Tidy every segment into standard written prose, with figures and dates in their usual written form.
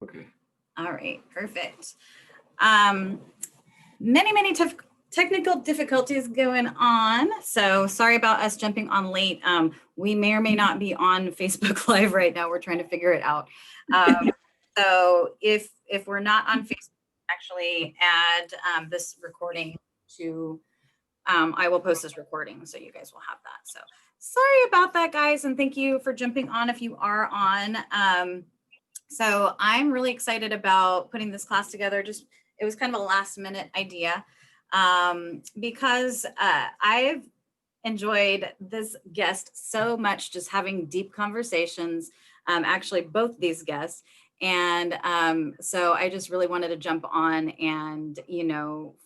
Okay. All right, perfect. Um, many technical difficulties going on. So sorry about us jumping on late. We may or may not be on Facebook Live right now. We're trying to figure it out. So if we're not on Facebook, actually add this recording to, I will post this recording so you guys will have that. So sorry about that, guys. And thank you for jumping on if you are on. So I'm really excited about putting this class together. It was kind of a last minute idea because I've enjoyed this guest so much, just having deep conversations, actually both these guests. And so I just really wanted to jump on and,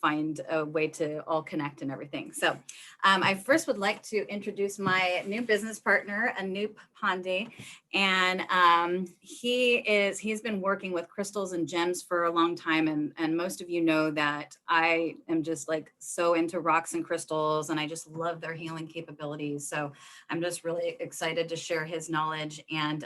find a way to all connect and everything. So I first would like to introduce my new business partner, Anoop Pandey. And he's been working with crystals and gems for a long time. And most of you know that I am just like so into rocks and crystals, and I just love their healing capabilities. So I'm just really excited to share his knowledge. And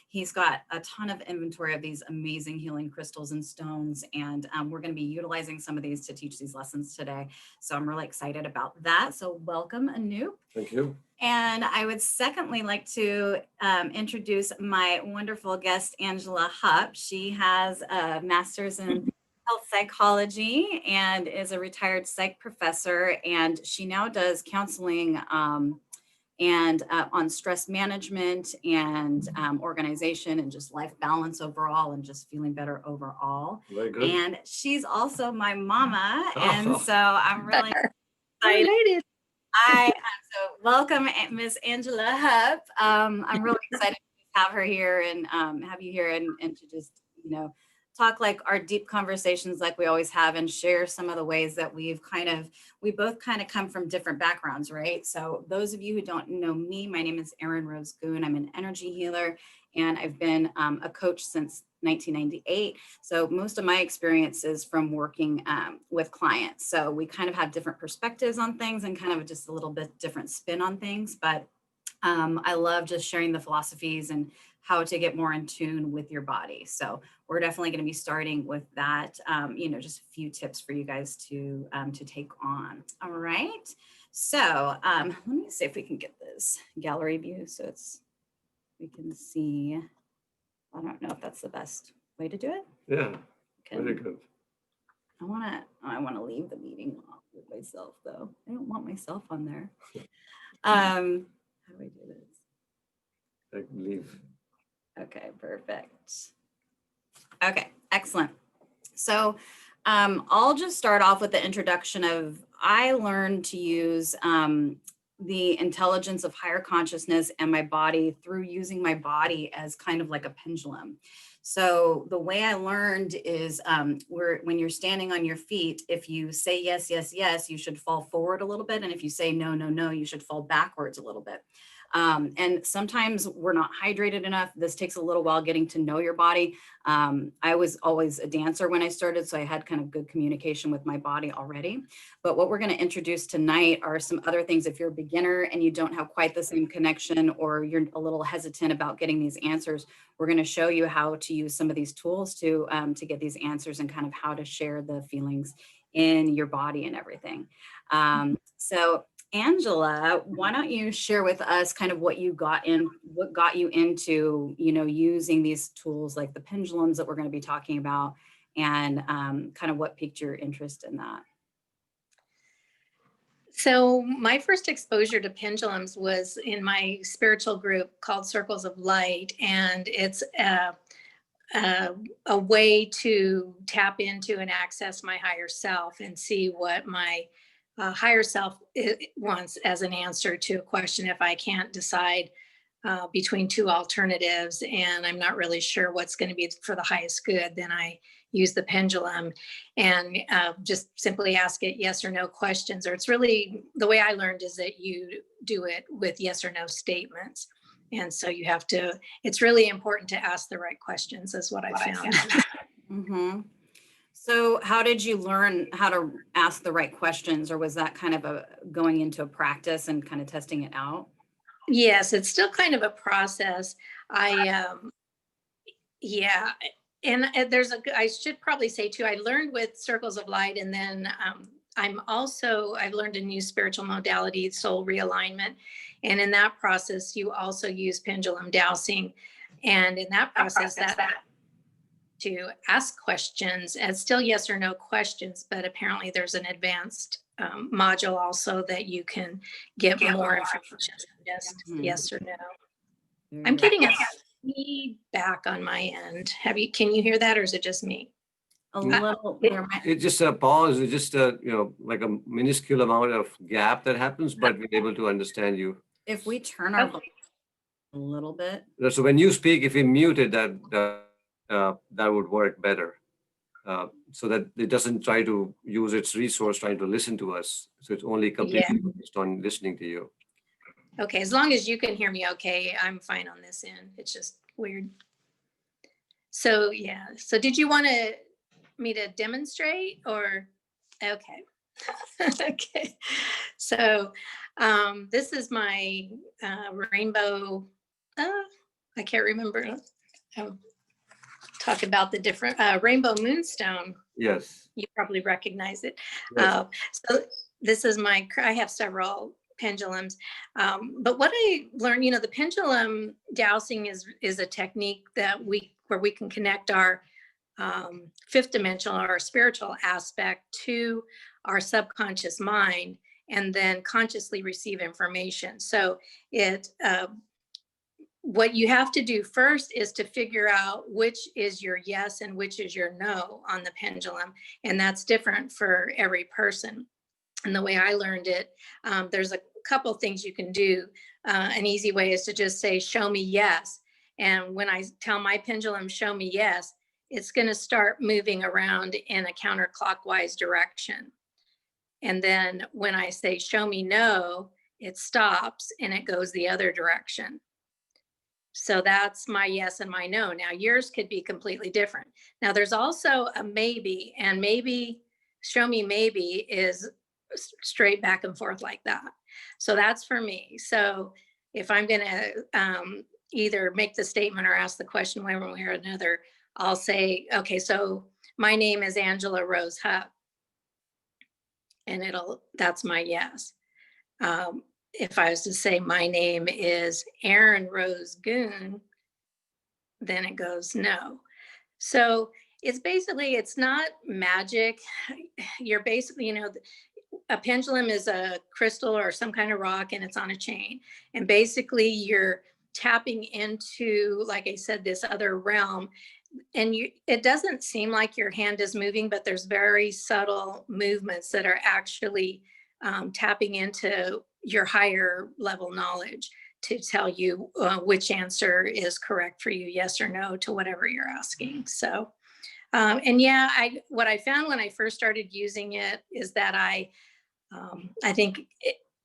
he's got a ton of inventory of these amazing healing crystals and stones. And we're going to be utilizing some of these to teach these lessons today. So I'm really excited about that. So welcome, Anoop. Thank you. And I would secondly like to introduce my wonderful guest, Angela Hupp. She has a master's in health psychology and is a retired psych professor. And she now does counseling and on stress management and organization and just life balance overall and just feeling better overall. Very good. And she's also my mama. And so I'm really excited. Related. So welcome, Miss Angela Hupp. I'm really excited to have her here and have you here and to just, talk like our deep conversations like we always have and share some of the ways that we both kind of come from different backgrounds, right? So those of you who don't know me, my name is Erin Rose Goon. I'm an energy healer and I've been a coach since 1998. So most of my experience is from working with clients. So we kind of have different perspectives on things and kind of just a little bit different spin on things. But I love just sharing the philosophies and how to get more in tune with your body. So we're definitely going to be starting with that, just a few tips for you guys to take on. All right. So let me see if we can get this gallery view. So we can see. I don't know if that's the best way to do it. Yeah, very good. I want to leave the meeting off with myself though. I don't want myself on there. How do I do this? I leave. Okay, perfect. Okay, excellent. So I'll just start off with the introduction of, I learned to use the intelligence of higher consciousness and my body through using my body as kind of like a pendulum. So the way I learned is when you're standing on your feet, if you say yes, yes, yes, you should fall forward a little bit. And if you say no, no, no, you should fall backwards a little bit. And sometimes we're not hydrated enough. This takes a little while getting to know your body. I was always a dancer when I started, so I had kind of good communication with my body already. But what we're going to introduce tonight are some other things. If you're a beginner and you don't have quite the same connection, or you're a little hesitant about getting these answers, we're going to show you how to use some of these tools to get these answers and kind of how to share the feelings in your body and everything. So Angela, why don't you share with us kind of what got you into, using these tools like the pendulums that we're going to be talking about, and kind of what piqued your interest in that? So my first exposure to pendulums was in my spiritual group called Circles of Light, and it's a way to tap into and access my higher self and see what my higher self wants as an answer to a question. If I can't decide between two alternatives and I'm not really sure what's going to be for the highest good, then I use the pendulum and just simply ask it yes or no questions. Or it's really, the way I learned is that you do it with yes or no statements. And so you have to, it's really important to ask the right questions, is what I found. Mm-hmm. So how did you learn how to ask the right questions, or was that kind of going into a practice and kind of testing it out? Yes, it's still kind of a process. And I should probably say too, I learned with circles of light, and then I've learned a new spiritual modality, soul realignment. And in that process, you also use pendulum dowsing. And in that process, that to ask questions, and still yes or no questions, but apparently there's an advanced module also that you can get more information, just yes or no. I'm getting a feedback on my end. Can you hear that, or is it just me? A little. It's just a pause. It's just a, like a minuscule amount of gap that happens, but we're able to understand you. If we turn our volume a little bit. So when you speak, if we mute it, that would work better. So that it doesn't try to use its resource trying to listen to us. So it's only completely focused on listening to you. Okay, as long as you can hear me okay, I'm fine on this end. It's just weird. So yeah, so did you want me to demonstrate, or? Okay. Okay, so this is my rainbow, I can't remember. Talk about the different rainbow moonstone. Yes. You probably recognize it. Yes. So this is I have several pendulums, but what I learned, the pendulum dowsing is a technique where we can connect our fifth dimensional or our spiritual aspect to our subconscious mind, and then consciously receive information. So what you have to do first is to figure out which is your yes and which is your no on the pendulum. And that's different for every person. And the way I learned it, there's a couple things you can do. An easy way is to just say, show me yes. And when I tell my pendulum, show me yes, it's going to start moving around in a counterclockwise direction. And then when I say, show me no, it stops and it goes the other direction. So that's my yes and my no. Now yours could be completely different. Now there's also a maybe, and maybe, show me maybe is straight back and forth like that. So that's for me. So if I'm going to either make the statement or ask the question one way or another, I'll say, okay, so my name is Angela Rose Hupp. And that's my yes. If I was to say my name is Erin Rose Goon, then it goes no. So it's not magic. You're basically, a pendulum is a crystal or some kind of rock, and it's on a chain. And basically you're tapping into, like I said, this other realm. And it doesn't seem like your hand is moving, but there's very subtle movements that are actually tapping into your higher level knowledge to tell you which answer is correct for you, yes or no, to whatever you're asking. So, and yeah, what I found when I first started using it is that I think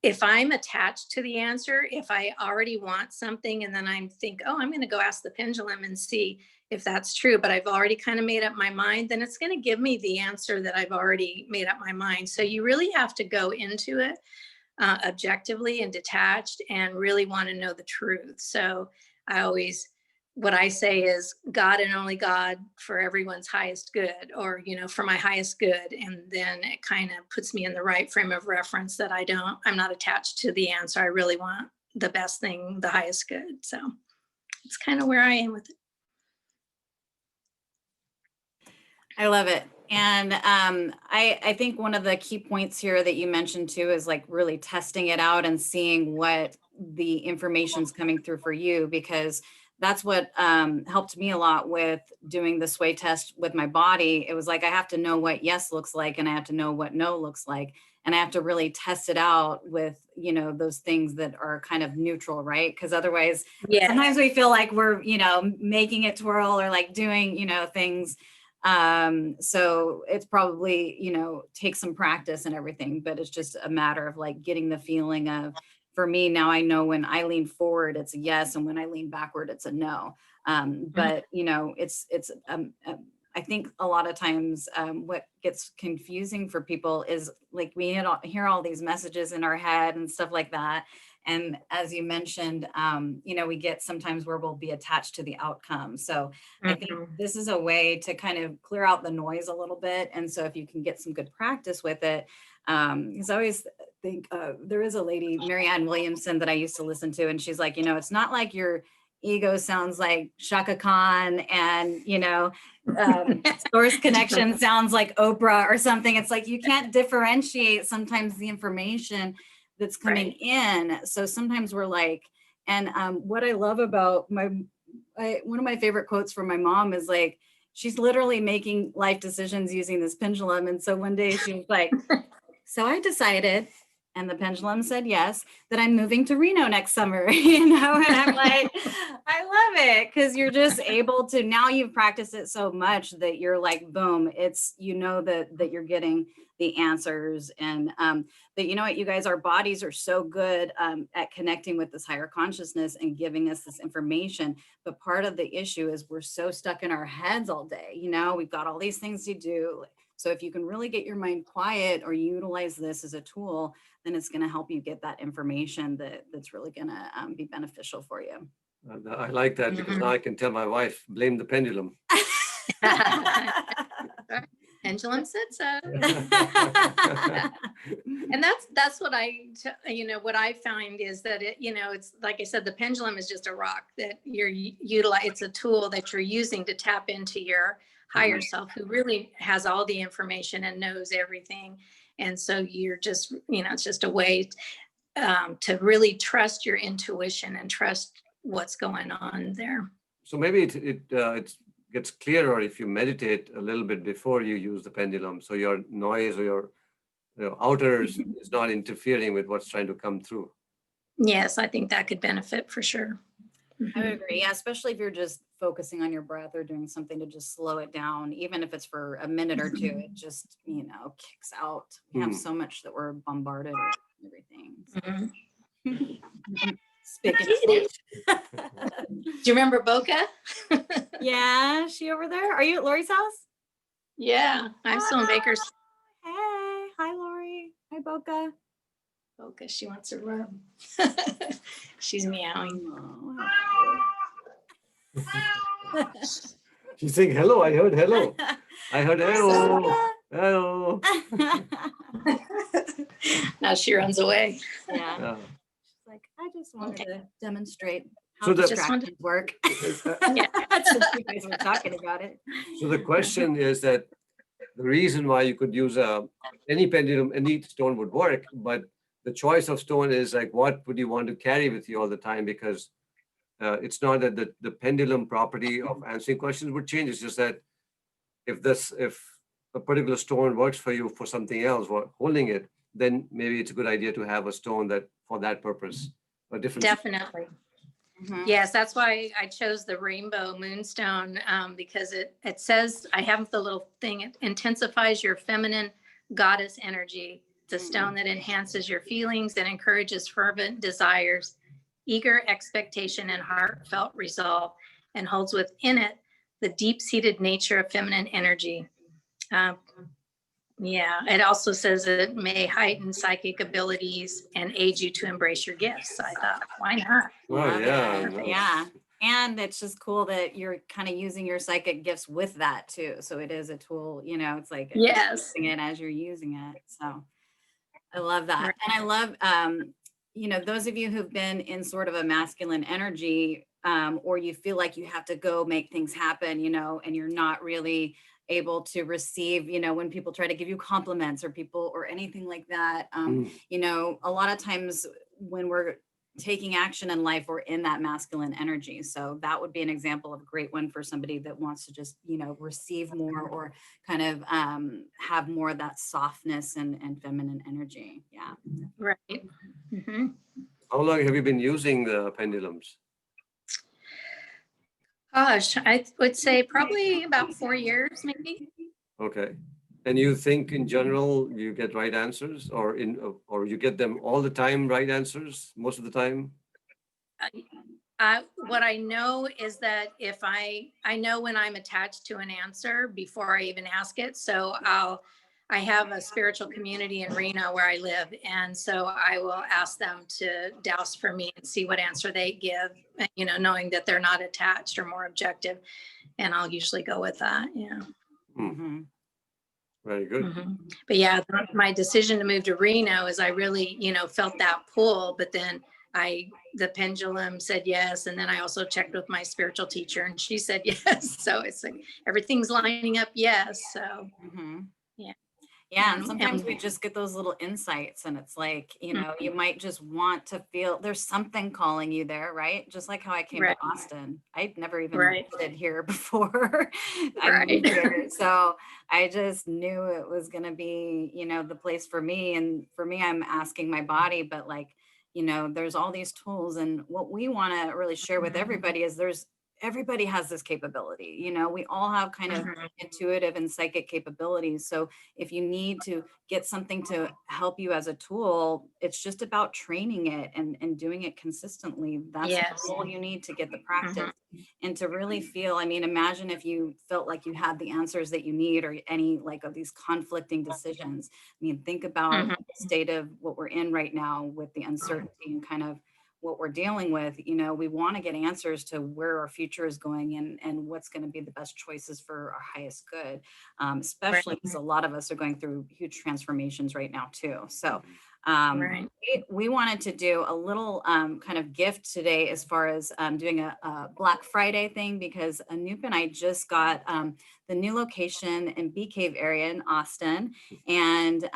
if I'm attached to the answer, if I already want something and then I'm I'm going to go ask the pendulum and see if that's true, but I've already kind of made up my mind, then it's going to give me the answer that I've already made up my mind. So you really have to go into it objectively and detached and really want to know the truth. So what I say is God and only God for everyone's highest good, or, for my highest good. And then it kind of puts me in the right frame of reference that I'm not attached to the answer. I really want the best thing, the highest good. So it's kind of where I am with it. I love it. And I think one of the key points here that you mentioned too is like really testing it out and seeing what the information's coming through for you, because that's what helped me a lot with doing the sway test with my body. It was like, I have to know what yes looks like, and I have to know what no looks like. And I have to really test it out with, those things that are kind of neutral, right? Because otherwise, sometimes we feel like we're, making it twirl or like doing, things. So it's probably, takes some practice and everything, but it's just a matter of like getting the feeling of, for me now, I know when I lean forward, it's a yes. And when I lean backward, it's a no. But I think a lot of times what gets confusing for people is like we hear all these messages in our head and stuff like that. And as you mentioned, we get sometimes where we'll be attached to the outcome. So I think this is a way to kind of clear out the noise a little bit. And so if you can get some good practice with it, because I always think there is a lady, Marianne Williamson, that I used to listen to, and she's like, it's not like your ego sounds like Shaka Khan and, Source Connection sounds like Oprah or something. It's like you can't differentiate sometimes the information that's coming in. So sometimes we're like, and what I love about one of my favorite quotes from my mom is like, she's literally making life decisions using this pendulum. And so one day she was like, so I decided, and the pendulum said yes, that I'm moving to Reno next summer, and I'm like, I love it, because you're just able to, now you've practiced it so much that you're like, boom, it's, that you're getting the answers. And that, what, you guys, our bodies are so good at connecting with this higher consciousness and giving us this information. But part of the issue is we're so stuck in our heads all day. We've got all these things to do. So if you can really get your mind quiet or utilize this as a tool, then it's going to help you get that information that's really going to be beneficial for you. I like that, because now I can tell my wife, blame the pendulum. Pendulum said so. And that's what what I find is that it's like I said, the pendulum is just a rock that you're it's a tool that you're using to tap into your higher self, who really has all the information and knows everything. And so you're just, it's just a way to really trust your intuition and trust what's going on there. So maybe it gets clearer if you meditate a little bit before you use the pendulum, so your noise or your outer is not interfering with what's trying to come through. Yes, I think that could benefit for sure. I would agree. Yeah, especially if you're just focusing on your breath or doing something to just slow it down, even if it's for a minute or two, it just, kicks out. We have so much that we're bombarded with everything. So. Speaking of which. Do you remember Boca? Yeah, is she over there? Are you at Lori's house? Yeah, I'm still in Baker's. Hey, hi Lori. Hi Boca. Boca, she wants a rub. She's meowing. She's saying hello. I heard hello. I heard hello. Hello. Now she runs away. Yeah. She's like, I just wanted to demonstrate how So distractions work. Yeah. Since you guys were talking about it. So the question is that the reason why you could use any pendulum, any stone would work, but the choice of stone is like, what would you want to carry with you all the time? Because it's not that the pendulum property of answering questions would change. It's just that if a particular stone works for you for something else, or holding it, then maybe it's a good idea to have a stone that for that purpose. A different. Definitely. Yes, that's why I chose the rainbow moonstone, because it says, I have the little thing, it intensifies your feminine goddess energy. It's a stone that enhances your feelings and encourages fervent desires, eager expectation, and heartfelt resolve, and holds within it the deep-seated nature of feminine energy. Yeah, it also says it may heighten psychic abilities and aid you to embrace your gifts. So I thought, why not? Oh, yeah. Yeah. And it's just cool that you're kind of using your psychic gifts with that too. So it is a tool, it's like using it as you're using it. So I love that. Right. And I love, those of you who've been in sort of a masculine energy, or you feel like you have to go make things happen, and you're not really able to receive, when people try to give you compliments or anything like that. A lot of times when we're taking action in life, we're in that masculine energy. So that would be an example of a great one for somebody that wants to just, receive more or kind of have more of that softness and feminine energy. Yeah. Right. Mm-hmm. How long have you been using the pendulums? Gosh, I would say probably about 4 years, maybe. Okay. And you think in general you get right answers, or you get them all the time, right answers most of the time? What I know is that if I know when I'm attached to an answer before I even ask it, so I have a spiritual community in Reno where I live. And so I will ask them to douse for me and see what answer they give, knowing that they're not attached or more objective. And I'll usually go with that. Yeah. Mm-hmm. Very good. But yeah, my decision to move to Reno is I really, felt that pull, but then the pendulum said yes. And then I also checked with my spiritual teacher and she said yes. So it's like everything's lining up yes. So yeah, and sometimes we just get those little insights and it's like, you might just want to feel there's something calling you there, right? Just like how I came to Austin. I'd never even visited here before I moved here. So I just knew it was going to be, the place for me. And for me, I'm asking my body, but like, there's all these tools. And what we want to really share with everybody is everybody has this capability. We all have kind of intuitive and psychic capabilities. So if you need to get something to help you as a tool, it's just about training it and doing it consistently. That's all you need to get the practice and to really feel. I mean, imagine if you felt like you had the answers that you need or any like of these conflicting decisions. I mean, think about the state of what we're in right now with the uncertainty and kind of what we're dealing with. We want to get answers to where our future is going and what's going to be the best choices for our highest good, especially because a lot of us are going through huge transformations right now too. So we wanted to do a little kind of gift today as far as doing a Black Friday thing, because Anoop and I just got the new location in Bee Cave area in Austin. And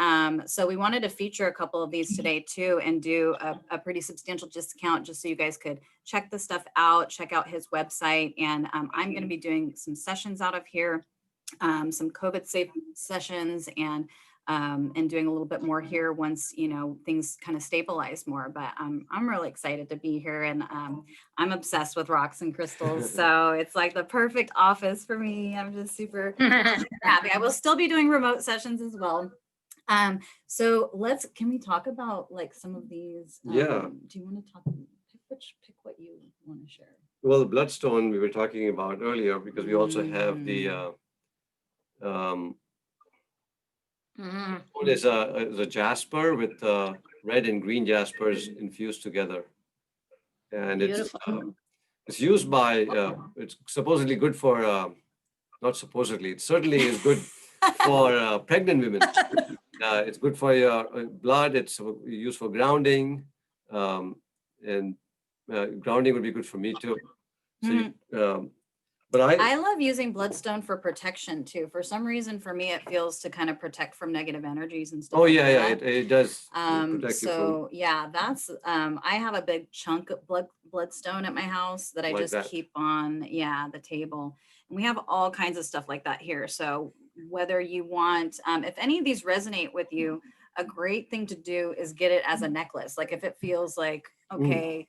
so we wanted to feature a couple of these today too, and do a pretty substantial discount just so you guys could check the stuff out, check out his website. And I'm going to be doing some sessions out of here, some COVID safe sessions and doing a little bit more here once, things kind of stabilize more. But I'm really excited to be here, and I'm obsessed with rocks and crystals. So it's like the perfect office for me. I'm just super happy. I will still be doing remote sessions as well. So can we talk about like some of these? Do you want to pick what you want to share? Well, the bloodstone we were talking about earlier, because we also have the there's a jasper with red and green jaspers infused together, and it's used by it's supposedly good for not supposedly, it certainly is good for pregnant women. It's good for your blood. It's used for grounding, and grounding would be good for me too. So but I love using bloodstone for protection too. For some reason, for me, it feels to kind of protect from negative energies and stuff. It does protect you from. That's I have a big chunk of bloodstone at my house that I just keep on the table, and we have all kinds of stuff like that here. So whether you want, if any of these resonate with you, a great thing to do is get it as a necklace. Like if it feels like, okay,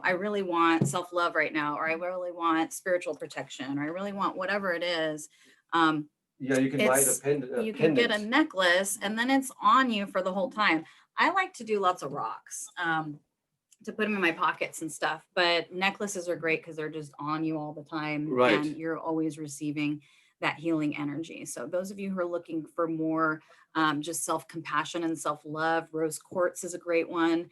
I really want self-love right now, or I really want spiritual protection, or I really want whatever it is. You can buy the pendant. You can get a necklace and then it's on you for the whole time. I like to do lots of rocks to put them in my pockets and stuff, but necklaces are great because they're just on you all the time. Right. And you're always receiving that healing energy. So those of you who are looking for more just self-compassion and self-love, rose quartz is a great one.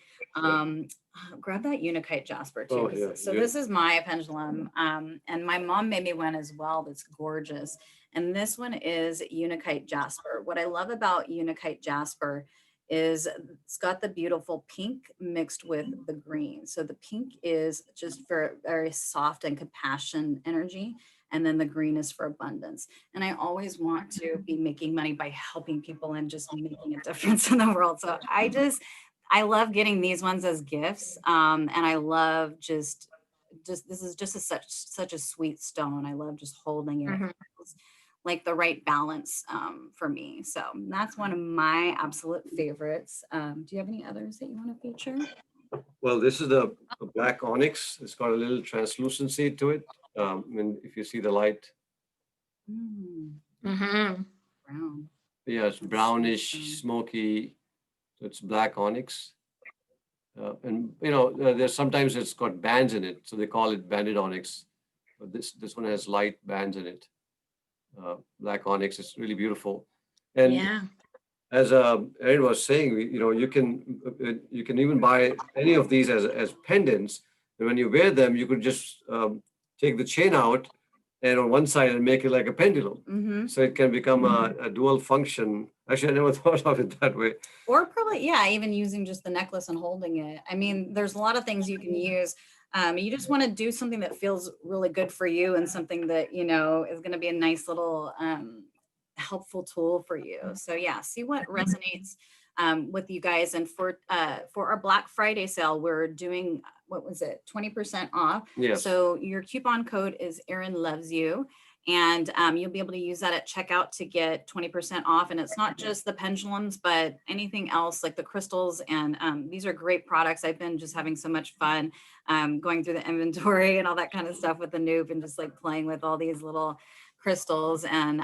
Grab that Unakite jasper too. This is my pendulum, and my mom made me one as well that's gorgeous. And this one is Unakite jasper. What I love about Unakite jasper is it's got the beautiful pink mixed with the green. So the pink is just for very soft and compassion energy. And then the green is for abundance. And I always want to be making money by helping people and just making a difference in the world. So I love getting these ones as gifts. And I love just this is just such a sweet stone. I love just holding it. It's like the right balance for me. So that's one of my absolute favorites. Do you have any others that you want to feature? Well, this is the black onyx. It's got a little translucency to it. And if you see the light, brown. Yeah, it's brownish, smoky. So it's black onyx. And there's sometimes it's got bands in it, so they call it banded onyx. But this one has light bands in it. Black onyx is really beautiful. And Yeah. as Erin was saying, you can even buy any of these as pendants. And when you wear them, you could just take the chain out and on one side and make it like a pendulum. Mm-hmm. So it can become a dual function. Actually, I never thought of it that way. Or probably, yeah, even using just the necklace and holding it. I mean, there's a lot of things you can use. You just want to do something that feels really good for you and something that, you know, is going to be a nice little helpful tool for you. So yeah, see what resonates with you guys. And for our Black Friday sale, we're doing, what was it, 20% off. Yes. So your coupon code is Erin Loves You. And you'll be able to use that at checkout to get 20% off. And it's not just the pendulums, but anything else like the crystals. And these are great products. I've been just having so much fun going through the inventory and all that kind of stuff with the Noop and just like playing with all these little crystals. And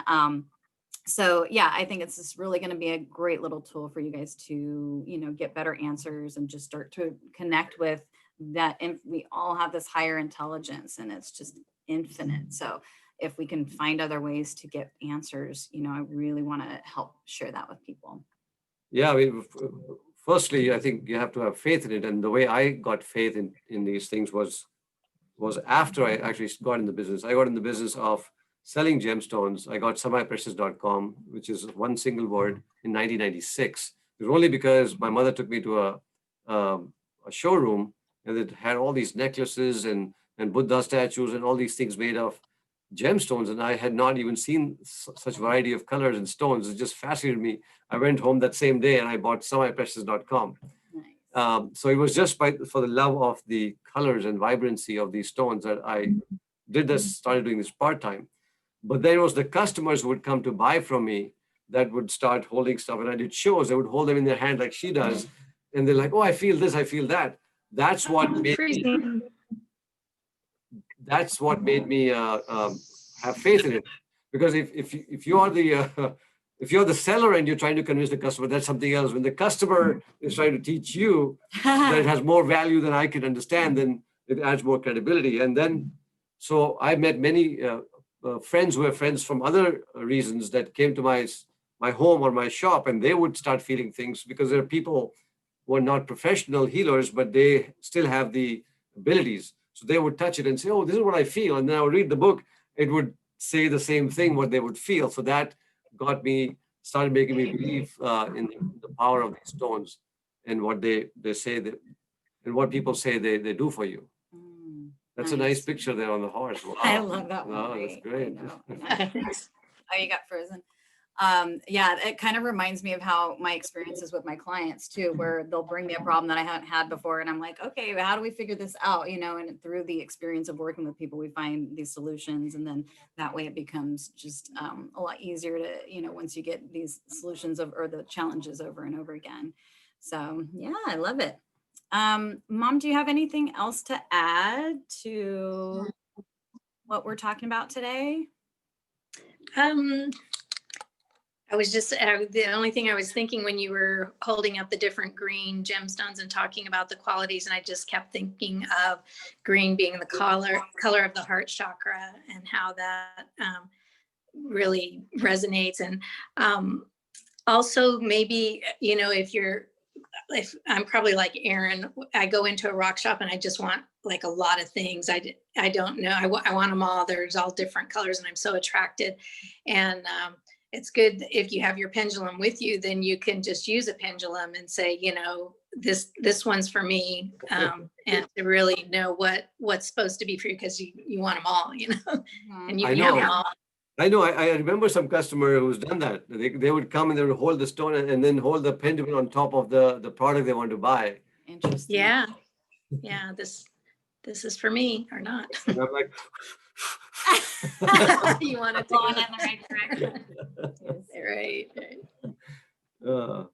so yeah, I think it's just really going to be a great little tool for you guys to, you know, get better answers and just start to connect with that. And we all have this higher intelligence and it's just infinite. So if we can find other ways to get answers, you know, I really want to help share that with people. Yeah, I mean, firstly, I think you have to have faith in it. And the way I got faith in these things was after I actually got in the business. I got in the business of selling gemstones. I got semiprecious.com, which is one single word, in 1996. It was only because my mother took me to a showroom and it had all these necklaces and Buddha statues and all these things made of gemstones, and I had not even seen such variety of colors and stones. It just fascinated me. I went home that same day and I bought semiprecious.com. Nice. So it was just for the love of the colors and vibrancy of these stones that I started doing this part-time. But there was the customers who would come to buy from me that would start holding stuff, and I did shows. They would hold them in their hand like she does, and they're like, "Oh, I feel this, I feel that." That's what made me. That's what made me have faith in it. Because if you are the seller and you're trying to convince the customer, that's something else. When the customer is trying to teach you that it has more value than I can understand, then it adds more credibility. And then, so I met many friends who were friends from other reasons that came to my home or my shop, and they would start feeling things because there are people who are not professional healers, but they still have the abilities. So they would touch it and say, "Oh, this is what I feel." And then I would read the book. It would say the same thing, what they would feel. So that started making me believe in the power of these stones and what they say and what people say they do for you. That's a nice picture there on the horse. Wow. I love that one. Wow, that's great. Oh, you got frozen. Yeah, it kind of reminds me of how my experiences with my clients too, where they'll bring me a problem that I haven't had before. And I'm like, okay, how do we figure this out? You know, and through the experience of working with people, we find these solutions. And then that way it becomes just a lot easier to, you know, once you get these solutions or the challenges over and over again. So yeah, I love it. Mom, do you have anything else to add to what we're talking about today? I was just, the only thing I was thinking when you were holding up the different green gemstones and talking about the qualities, and I just kept thinking of green being the color of the heart chakra and how that really resonates. And also maybe, you know, if I'm probably like Erin, I go into a rock shop and I just want like a lot of things. I don't know. I want them all. There's all different colors and I'm so attracted. And it's good if you have your pendulum with you, then you can just use a pendulum and say, you know, this one's for me, and to really know what's supposed to be for you, because you want them all, you know, and you can have them all. I know. I remember some customer who's done that. They would come and they would hold the stone and then hold the pendulum on top of the product they want to buy. Interesting. Yeah. Yeah. This is for me or not. And I'm like, You want to Going in the right direction. Right.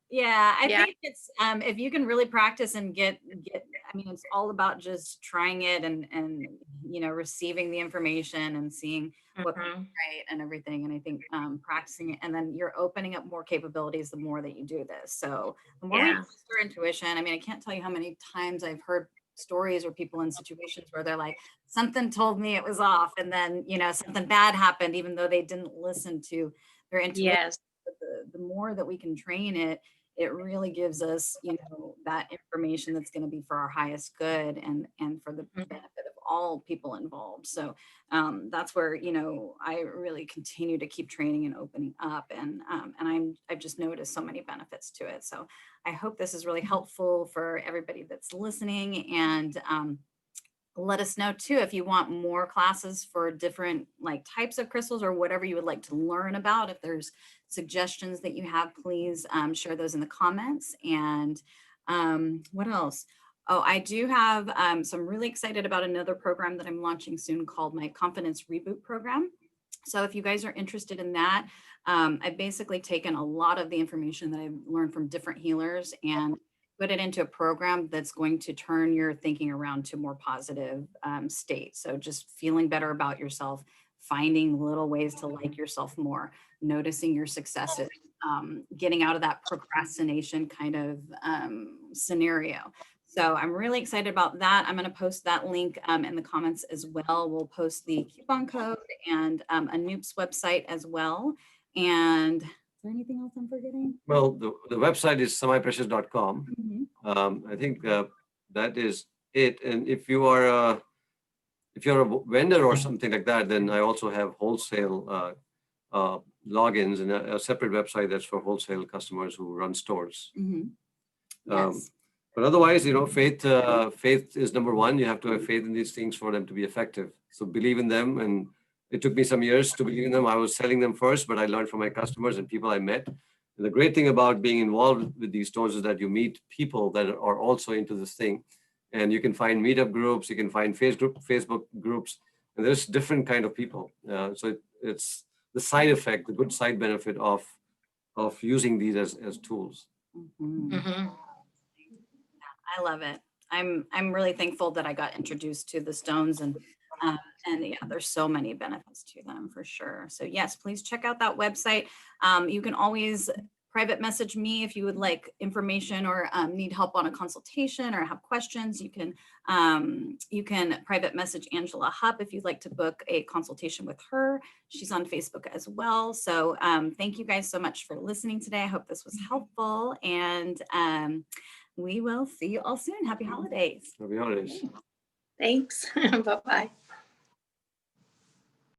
Yeah, I think it's if you can really practice and get I mean, it's all about just trying it and you know, receiving the information and seeing what feels right and everything. And I think practicing it, and then you're opening up more capabilities the more that you do this. So the more you trust your intuition, I mean, I can't tell you how many times I've heard stories or people in situations where they're like, something told me it was off, and then, you know, something bad happened even though they didn't listen to their intuition. Yes. The the more that we can train it, it really gives us, you know, that information that's going to be for our highest good and for the benefit of all people involved. So that's where, you know, I really continue to keep training and opening up, and I've just noticed so many benefits to it. So I hope this is really helpful for everybody that's listening, and let us know too if you want more classes for different like types of crystals or whatever you would like to learn about. If there's suggestions that you have, please share those in the comments. And what else? Oh, I do have so I'm really excited about another program that I'm launching soon called my Confidence Reboot Program. So if you guys are interested in that, I've basically taken a lot of the information that I've learned from different healers and put it into a program that's going to turn your thinking around to a more positive state. So just feeling better about yourself, finding little ways to like yourself more, noticing your successes, getting out of that procrastination kind of scenario. So I'm really excited about that. I'm going to post that link in the comments as well. We'll post the coupon code and a Noops website as well. And is there anything else I'm forgetting? Well, the website is semiprecious.com. Mm-hmm. I think that is it. And if you're a vendor or something like that, then I also have wholesale logins and a separate website that's for wholesale customers who run stores. Mm-hmm. Um, Yes. But otherwise, you know, faith is number one. You have to have faith in these things for them to be effective. So believe in them. And it took me some years to believe in them. I was selling them first, but I learned from my customers and people I met. And the great thing about being involved with these stores is that you meet people that are also into this thing. And you can find meetup groups, you can find Facebook groups, and there's different kind of people. So it's the side effect, the good side benefit of using these as tools. Mm-hmm. I love it. I'm really thankful that I got introduced to the stones, and yeah, there's so many benefits to them for sure. So yes, please check out that website. You can always private message me if you would like information or need help on a consultation or have questions. You can private message Angela Hupp if you'd like to book a consultation with her. She's on Facebook as well. So thank you guys so much for listening today. I hope this was helpful, and we will see you all soon. Happy holidays. Happy holidays. Thanks. Bye-bye.